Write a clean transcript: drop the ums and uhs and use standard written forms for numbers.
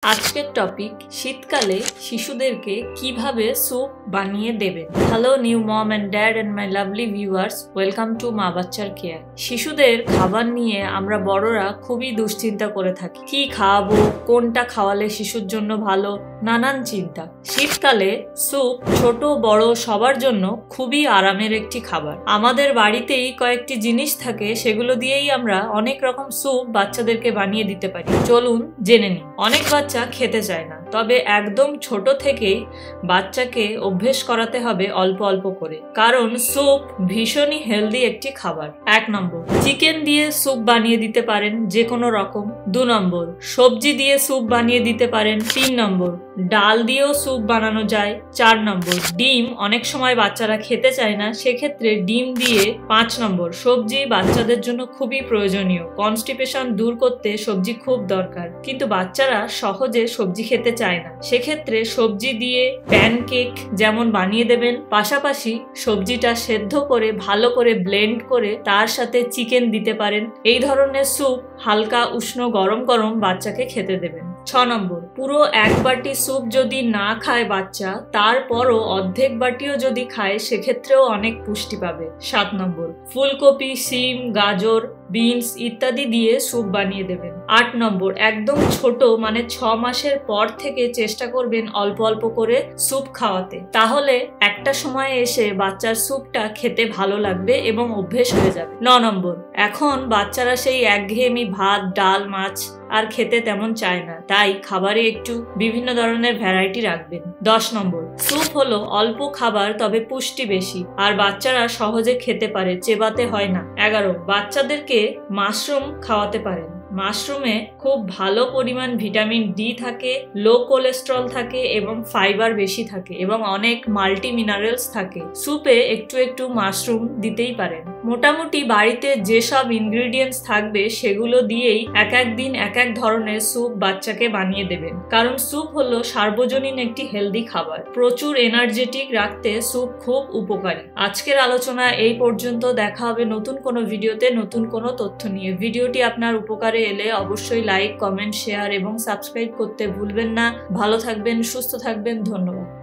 আজকের টপিক শীতকালে শিশুদেরকে কিভাবে স্যুপ বানিয়ে দেবেন। Hello new mom and dad and my lovely viewers, welcome to মা বাচ্চার কেয়ার। শিশুদের খাবার নিয়ে আমরা বড়রা খুবই দুশ্চিন্তা করে থাকি। কি খাওয়াবো, কোনটা খাওয়ালে শিশুর জন্য ভালো, নানান চিন্তা। শীতকালে স্যুপ ছোট বড় সবার জন্য খুবই আরামের একটি খাবার। আমাদের বাড়িতেই কয়েকটি জিনিস থাকে, সেগুলো দিয়েই আমরা অনেক রকম স্যুপ বাচ্চাদেরকে বানিয়ে দিতে পারি। চলুন জেনে নিই। অনেক বাচ্চা খেতে চায় না, তবে একদম ছোট থেকেই বাচ্চাকে অভ্যেস করাতে হবে অল্প অল্প করে, কারণ স্যুপ ভীষণই হেলদি একটি খাবার। 1 নম্বর, চিকেন দিয়ে স্যুপ বানিয়ে দিতে পারেন যে কোনো রকম। 2 নম্বর, সবজি দিয়ে স্যুপ বানিয়ে দিতে পারেন। 3 নম্বর, ডাল দিয়েও স্যুপ বানানো যায়। 4 নম্বর, ডিম অনেক সময় বাচ্চারা খেতে চায় না, সেক্ষেত্রে ডিম দিয়ে। 5 নম্বর, সবজি বাচ্চাদের জন্য খুবই প্রয়োজনীয়। কনস্টিপেশন দূর করতে সবজি খুব দরকার, কিন্তু বাচ্চারা সহজে সবজি খেতে চায় না, সেক্ষেত্রে সবজি দিয়ে প্যানকেক যেমন বানিয়ে দেবেন, পাশাপাশি সবজিটা সেদ্ধ করে ভালো করে ব্লেন্ড করে তার সাথে চিকেন দিতে পারেন। এই ধরনের স্যুপ হালকা উষ্ণ গরম গরম বাচ্চাকে খেতে দেবেন। 6 নম্বর, পুরো 1 বাটি স্যুপ যদি না খায় বাচ্চা, তারপরও অর্ধেক বাটিও যদি খায়, সেক্ষেত্রেও অনেক পুষ্টি পাবে। 7 নম্বর, ফুলকপি, শিম, গাজর, বিনস ইত্যাদি দিয়ে স্যুপ বানিয়ে দেবেন। 8 নম্বর, একদম ছোট মানে 6 মাসের পর থেকে চেষ্টা করবেন অল্প অল্প করে স্যুপ খাওয়াতে, তাহলে একটা সময় এসে বাচ্চার স্যুপটা খেতে ভালো লাগবে এবং অভ্যেস হয়ে যাবে। 9 নম্বর, এখন বাচ্চারা সেই একঘেয়েমি ভাত, ডাল, মাছ আর খেতে তেমন চায় না, তাই খাবারে একটু বিভিন্ন ধরনের ভ্যারাইটি রাখবেন। 10 নম্বর, স্যুপ হলো অল্প খাবার তবে পুষ্টি বেশি, আর বাচ্চারা সহজে খেতে পারে, চেবাতে হয় না। 11, বাচ্চাদেরকে মাশরুম খাওয়াতে পারেন। মাশরুমে খুব ভালো পরিমাণ ভিটামিন ডি থাকে, লো কোলেস্ট্রল থাকে এবং ফাইবার বেশি থাকে এবং অনেক মাল্টি মিনারেলস থাকে। স্যুপে একটু একটু মাশরুম দিতেই পারেন। মোটামুটি বাড়িতে যেসব ইনগ্রিডিয়েন্টস থাকবে সেগুলো দিয়েই এক এক দিন এক এক ধরনের স্যুপ বাচ্চাকে বানিয়ে দেবেন, কারণ স্যুপ হলো সার্বজনীন একটি হেলদি খাবার। প্রচুর এনার্জেটিক রাখতে স্যুপ খুব উপকারী। আজকের আলোচনা এই পর্যন্ত। দেখা হবে নতুন কোনো ভিডিওতে নতুন কোনো তথ্য নিয়ে। ভিডিওটি আপনার উপকারে এলে অবশ্যই লাইক, কমেন্ট, শেয়ার এবং সাবস্ক্রাইব করতে ভুলবেন না। ভালো থাকবেন, সুস্থ থাকবেন। ধন্যবাদ।